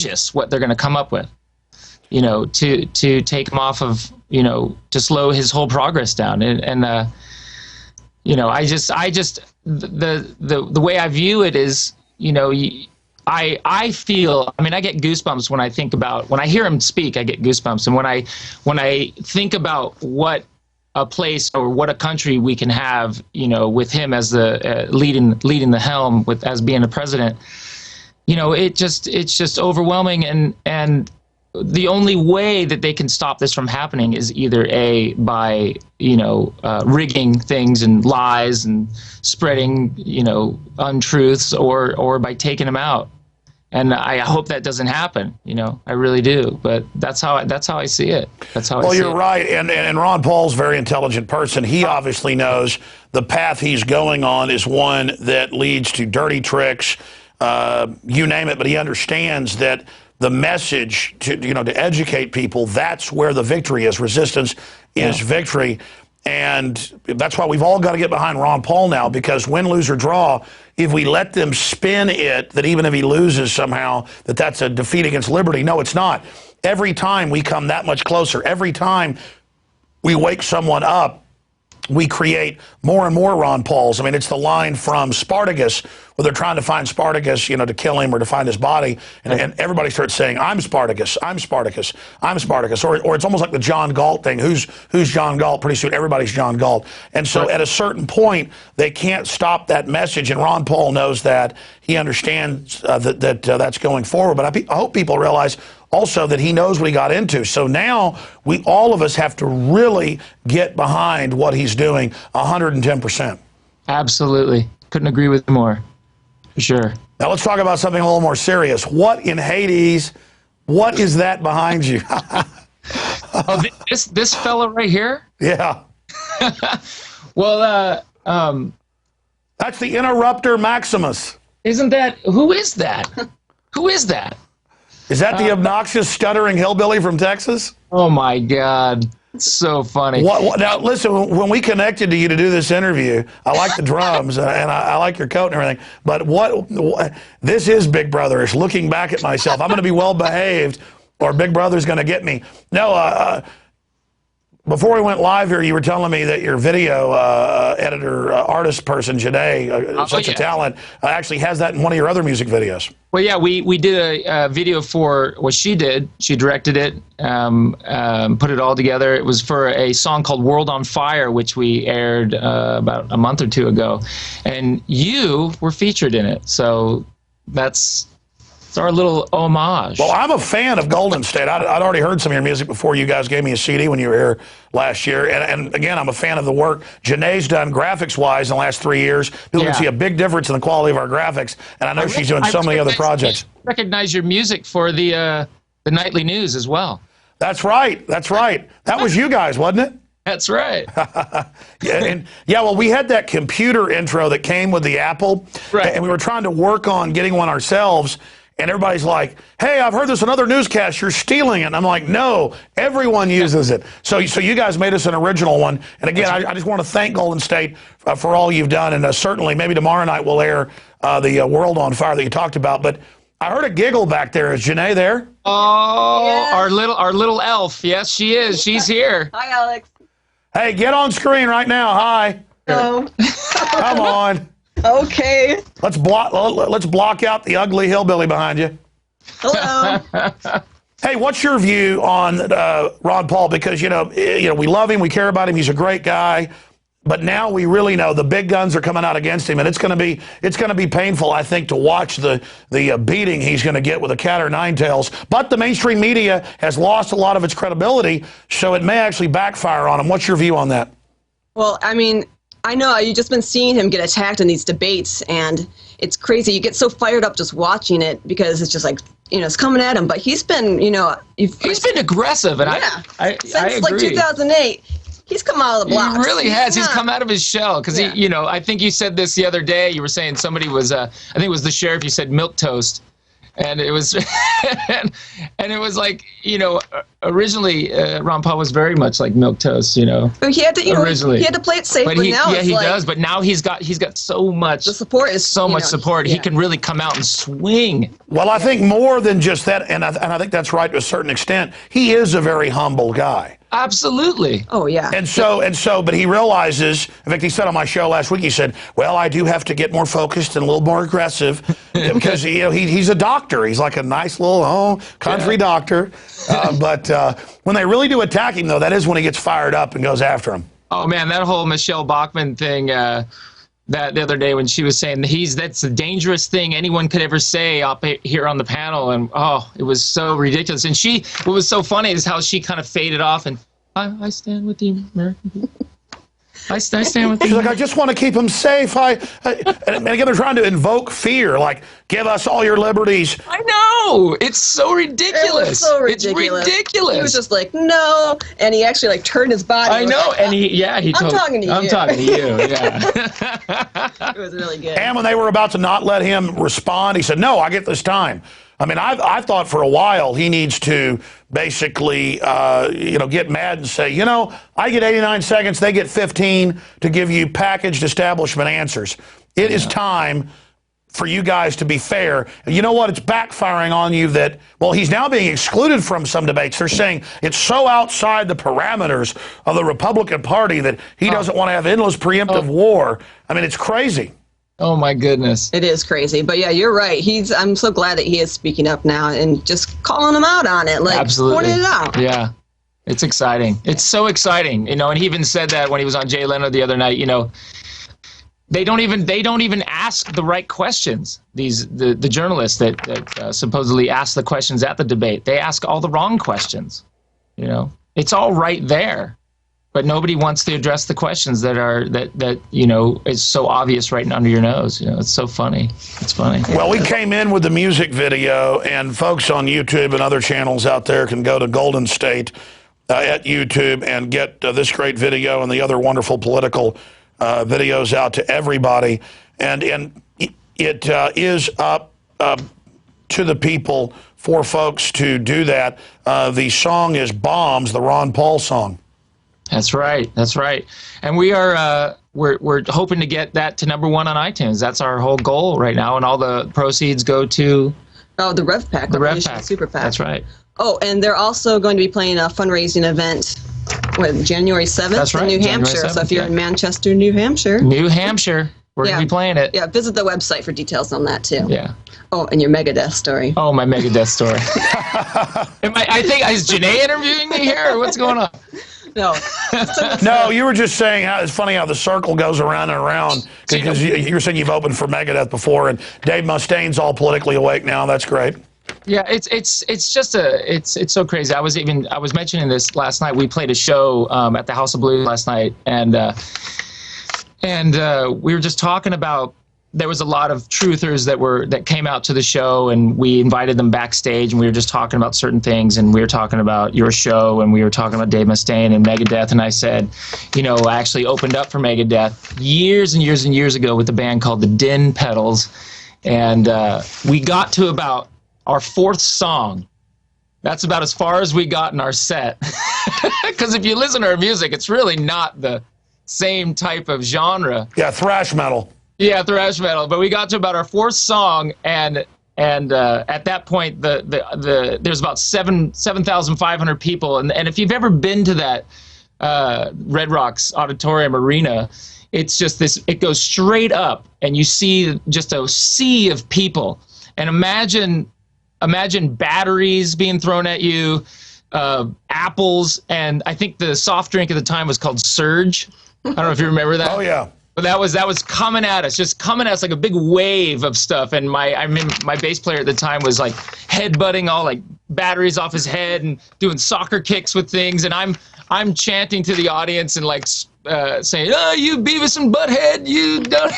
outrageous what they're going to come up with, you know, to take him off of, you know, to slow his whole progress down. And you know, I just the way I view it is, you know, I feel, I mean, I get goosebumps when I think about, when I hear him speak, I get goosebumps. And when I think about what a place or what a country we can have, you know, with him as the leading the helm, with as being the president, you know, it's just overwhelming. And the only way that they can stop this from happening is either by, you know, rigging things and lies and spreading, you know, untruths, or by taking him out. And I hope that doesn't happen, you know, I really do. But that's how I see it. That's how I see it. Well, you're right. And Ron Paul's a very intelligent person. He obviously knows the path he's going on is one that leads to dirty tricks, you name it. But he understands that the message to, you know, to educate people, that's where the victory is. Resistance is victory. And that's why we've all got to get behind Ron Paul now, because win, lose, or draw, if we let them spin it that even if he loses somehow, that's a defeat against liberty. No, it's not. Every time we come that much closer, every time we wake someone up, we create more and more Ron Pauls. I mean, it's the line from Spartacus where they're trying to find Spartacus, you know, to kill him or to find his body. And everybody starts saying, I'm Spartacus, I'm Spartacus, I'm Spartacus. Or it's almost like the John Galt thing. Who's John Galt? Pretty soon everybody's John Galt. And so at a certain point, they can't stop that message. And Ron Paul knows that. He understands that's going forward. But I hope people realize also that he knows what he got into. So now all of us have to really get behind what he's doing 110%. Absolutely. Couldn't agree with you more. For sure. Now let's talk about something a little more serious. What in Hades, what is that behind you? Oh, this fella right here? Yeah. Well, that's the Interrupter Maximus. Who is that? Who is that? Is that the obnoxious, stuttering hillbilly from Texas? Oh, my God. It's so funny. Now, listen, when we connected to you to do this interview, I like the drums, and I like your coat and everything, but this is Big Brother-ish. Looking back at myself, I'm going to be well-behaved, or Big Brother's going to get me. No, before we went live here, you were telling me that your video editor, artist person, Janae, such a talent, actually has that in one of your other music videos. Well, yeah, we did a video for what she did. She directed it, put it all together. It was for a song called World on Fire, which we aired about a month or two ago. And you were featured in it. So it's our little homage. Well, I'm a fan of Golden State. I'd already heard some of your music before you guys gave me a CD when you were here last year. And again, I'm a fan of the work Janae's done graphics-wise in the last 3 years. People can see a big difference in the quality of our graphics. And I know she's doing so many other projects. I recognize your music for the nightly news as well. That's right. That's right. That was you guys, wasn't it? That's right. Well, we had that computer intro that came with the Apple. Right. And we were trying to work on getting one ourselves. And everybody's like, hey, I've heard this in other newscasts, you're stealing it. And I'm like, no, everyone uses it. So you guys made us an original one. And again, I just want to thank Golden State for all you've done. And certainly maybe tomorrow night we'll air the World on Fire that you talked about. But I heard a giggle back there. Is Janae there? Oh, yes. Our little elf. Yes, she is. She's here. Hi, Alex. Hey, get on screen right now. Hi. Hello. Come on. Okay. Let's block out the ugly hillbilly behind you. Hello. Hey, what's your view on Ron Paul? Because you know we love him, we care about him. He's a great guy, but now we really know the big guns are coming out against him, and it's going to be painful, I think, to watch the beating he's going to get with a cat or nine tails. But the mainstream media has lost a lot of its credibility, so it may actually backfire on him. What's your view on that? Well, I mean, I know you've just been seeing him get attacked in these debates, and it's crazy. You get so fired up just watching it because it's just like, it's coming at him. But he's been, he's been aggressive, and yeah, I since agree. like 2008, he's come out of the blocks. He really has. He's come out of his shell because I think you said this the other day. You were saying somebody was, I think it was the sheriff. You said milquetoast. And it was, and it was like, you know, originally Ron Paul was very much like milquetoast, you know. But he had to, originally, he had to play it safe. But now he like, does. But now he's got so much. The support is so much support. Yeah. He can really come out and swing. Well, I think more than just that, and I think that's right to a certain extent. He is a very humble guy. Absolutely. Oh yeah. And so, but he realizes. In fact, he said on my show last week, he said, "Well, I do have to get more focused and a little more aggressive because you know he's a doctor. He's like a nice little country doctor. But when they really do attack him, though, that is when he gets fired up and goes after him." Oh man, that whole Michelle Bachmann thing. That the other day when she was saying that's a dangerous thing anyone could ever say up here on the panel, and it was so ridiculous. And what was so funny is how she kind of faded off, and I stand with the American people. I stand with She's like, I just want to keep him safe. And again, they're trying to invoke fear, like, give us all your liberties. I know. It's so ridiculous. It was so ridiculous. It's ridiculous. He was just like, no. And he actually like turned his body. I know. Like, and I'm talking to you. I'm talking to you. Yeah. It was really good. And when they were about to not let him respond, he said, no, I get this time. I mean, I thought for a while he needs to basically, get mad and say, I get 89 seconds, they get 15 to give you packaged establishment answers. It is time for you guys to be fair. And you know what? It's backfiring on you that, well, he's now being excluded from some debates. They're saying it's so outside the parameters of the Republican Party that he doesn't want to have endless preemptive war. I mean, it's crazy. Oh my goodness. It is crazy. But yeah, you're right. I'm so glad that he is speaking up now and just calling him out on it. Like, absolutely. pointing it out. Yeah. It's exciting. It's so exciting. And he even said that when he was on Jay Leno the other night, they don't even ask the right questions. The journalists that supposedly ask the questions at the debate, they ask all the wrong questions. It's all right there. But nobody wants to address the questions that is so obvious right under your nose. It's so funny. It's funny. Well, we came in with the music video, and folks on YouTube and other channels out there can go to Golden State at YouTube and get this great video and the other wonderful political videos out to everybody. And it is up to the people for folks to do that. The song is Bombs, the Ron Paul song. That's right. That's right. And we are we're hoping to get that to #1 on iTunes. That's our whole goal right now, and all the proceeds go to the Rev Pack, the Rev Pack, Super Pack. That's right. Oh, and they're also going to be playing a fundraising event January 7th That's right, in New Hampshire. 7th, so if you're in Manchester, New Hampshire, we're going to be playing it. Yeah, visit the website for details on that too. Yeah. Oh, and your Megadeth story. Oh, my Megadeth story. I think is Janae interviewing me here, or what's going on? No. No, you were just saying how it's funny how the circle goes around and around, because you were saying you've opened for Megadeth before, and Dave Mustaine's all politically awake now. That's great. Yeah, it's just it's so crazy. I was mentioning this last night. We played a show at the House of Blues last night, and we were just talking about. There was a lot of truthers that came out to the show, and we invited them backstage, and we were just talking about certain things, and we were talking about your show, and we were talking about Dave Mustaine and Megadeth, and I said, I actually opened up for Megadeth years and years and years ago with a band called the Din Pedals, and we got to about our 4th song. That's about as far as we got in our set, because if you listen to our music, it's really not the same type of genre. Yeah, thrash metal. Yeah, thrash metal. But we got to about our 4th song, and at that point, there's about 7,500 people, and if you've ever been to that Red Rocks Auditorium Arena, it's just this. It goes straight up, and you see just a sea of people. And imagine batteries being thrown at you, apples, and I think the soft drink at the time was called Surge. I don't know if you remember that. Oh yeah. But that was coming at us, just coming at us like a big wave of stuff. And my bass player at the time was like headbutting all like batteries off his head and doing soccer kicks with things. And I'm chanting to the audience and like saying, "Oh, you Beavis and Butthead, you don't."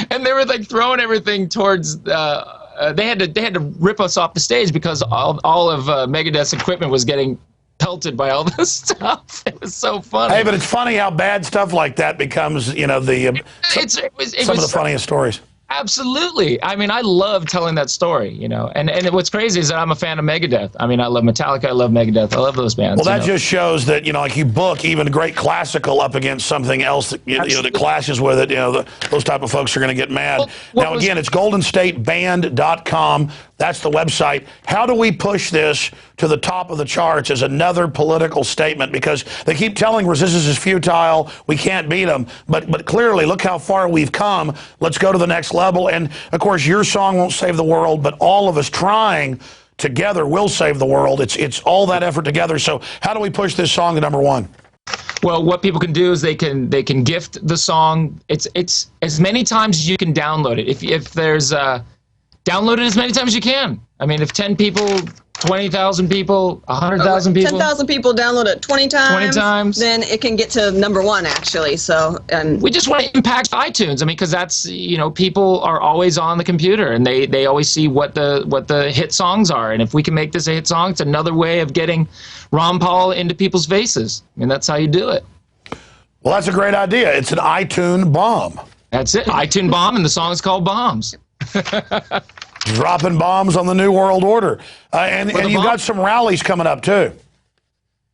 And they were like throwing everything towards. They had to rip us off the stage because all of Megadeth's equipment was getting pelted by all this stuff. It was so funny. Hey, but it's funny how bad stuff like that becomes, some of the funniest stories. Absolutely. I mean, I love telling that story, you know. And what's crazy is that I'm a fan of Megadeth. I mean, I love Metallica, I love Megadeth, I love those bands. Well, that just shows that, you know, like you book even great classical up against something else that, you know, that clashes with it. You know, those type of folks are going to get mad. Now, again, it's goldenstateband.com. That's the website. How do we push this to the top of the charts as another political statement? Because they keep telling resistance is futile, we can't beat them. But clearly, look how far we've come. Let's go to the next level. And, of course, your song won't save the world, but all of us trying together will save the world. It's all that effort together. So how do we push this song to #1? Well, what people can do is they can gift the song. It's as many times as you can download it. If there's download it as many times as you can. I mean, if 10 people, 20,000 people, 100,000 people, 10,000 people download it 20 times, then it can get to #1 actually. So we just want to impact iTunes. I mean, because that's, you know, people are always on the computer and they always see what the hit songs are. And if we can make this a hit song, it's another way of getting Ron Paul into people's faces. I mean, that's how you do it. Well, that's a great idea. It's an iTunes bomb. That's it. iTunes bomb, and the song is called Bombs. Dropping bombs on the New World Order. And you've got some rallies coming up, too.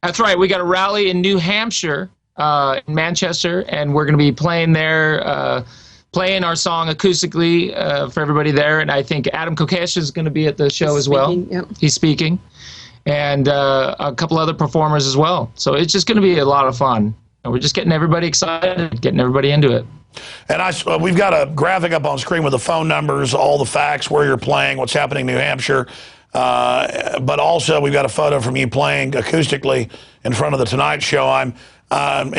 That's right. We got a rally in New Hampshire, in Manchester, and we're going to be playing there, playing our song acoustically for everybody there. And I think Adam Kokesh is going to be at the show as well. Yep. He's speaking. And a couple other performers as well. So it's just going to be a lot of fun. And we're just getting everybody excited, getting everybody into it. And we've got a graphic up on screen with the phone numbers, all the facts, where you're playing, what's happening in New Hampshire. But also we've got a photo from you playing acoustically in front of the Tonight Show. And none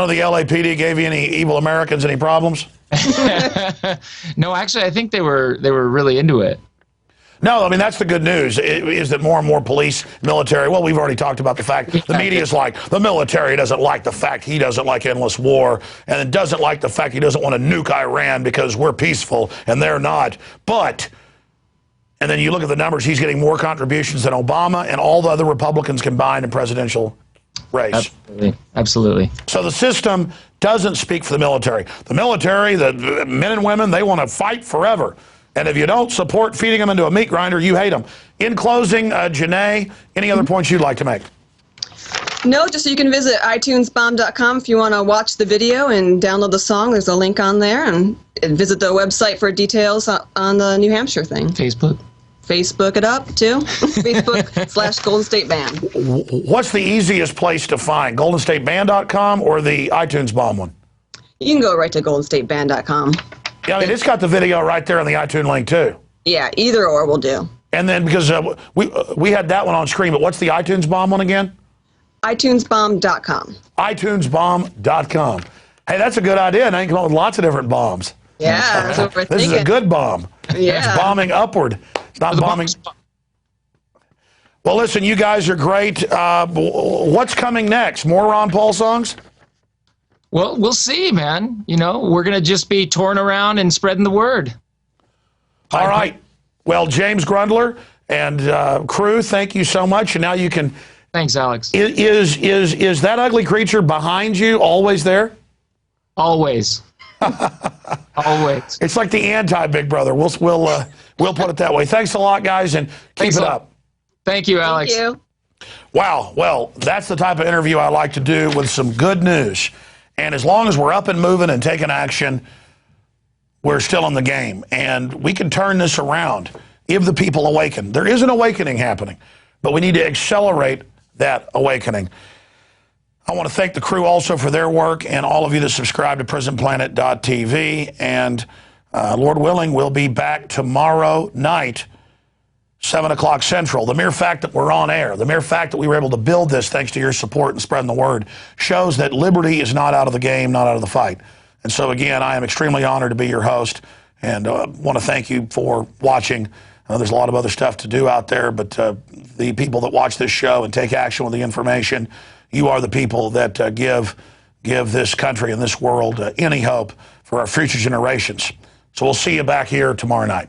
of the LAPD gave you any evil Americans any problems? No, actually, I think they were really into it. No, I mean, that's the good news, is that more and more police, military, well, we've already talked about the fact the media is like, the military doesn't like the fact he doesn't like endless war, and it doesn't like the fact he doesn't want to nuke Iran because we're peaceful and they're not. But, and then you look at the numbers, he's getting more contributions than Obama and all the other Republicans combined in presidential race. Absolutely. Absolutely. So the system doesn't speak for the military. The military, the men and women, they want to fight forever. And if you don't support feeding them into a meat grinder, you hate them. In closing, Janae, any other points you'd like to make? No, just so you can visit itunesbomb.com if you want to watch the video and download the song. There's a link on there, and visit the website for details on the New Hampshire thing. Facebook it up, too. Facebook/Golden State Band. What's the easiest place to find? GoldenStateBand.com or the iTunes Bomb one? You can go right to GoldenStateBand.com. Yeah, I mean, it's got the video right there on the iTunes link, too. Yeah, either or will do. And then, because we had that one on screen, but what's the iTunes Bomb one again? iTunesBomb.com. iTunesBomb.com. Hey, that's a good idea. Now you can come up with lots of different bombs. Yeah, that's what we're This is a good bomb. Yeah. It's bombing upward. It's not bombing. Well, listen, you guys are great. What's coming next? More Ron Paul songs? Well, we'll see, man. You know, we're going to just be touring around and spreading the word. All right. Well, James Grundler and crew, thank you so much. And now you can... Thanks, Alex. Is that ugly creature behind you always there? Always. Always. It's like the anti-Big Brother. We'll put it that way. Thanks a lot, guys, and keep it up. Thank you, Alex. Thank you. Wow. Well, that's the type of interview I like to do with some good news. And as long as we're up and moving and taking action, we're still in the game. And we can turn this around if the people awaken. There is an awakening happening, but we need to accelerate that awakening. I want to thank the crew also for their work and all of you that subscribe to PrisonPlanet.tv. And Lord willing, we'll be back tomorrow night, 7 o'clock Central. The mere fact that we're on air, the mere fact that we were able to build this thanks to your support and spreading the word, shows that liberty is not out of the game, not out of the fight. And so, again, I am extremely honored to be your host, and want to thank you for watching. There's a lot of other stuff to do out there, but the people that watch this show and take action with the information, you are the people that give this country and this world any hope for our future generations. So we'll see you back here tomorrow night.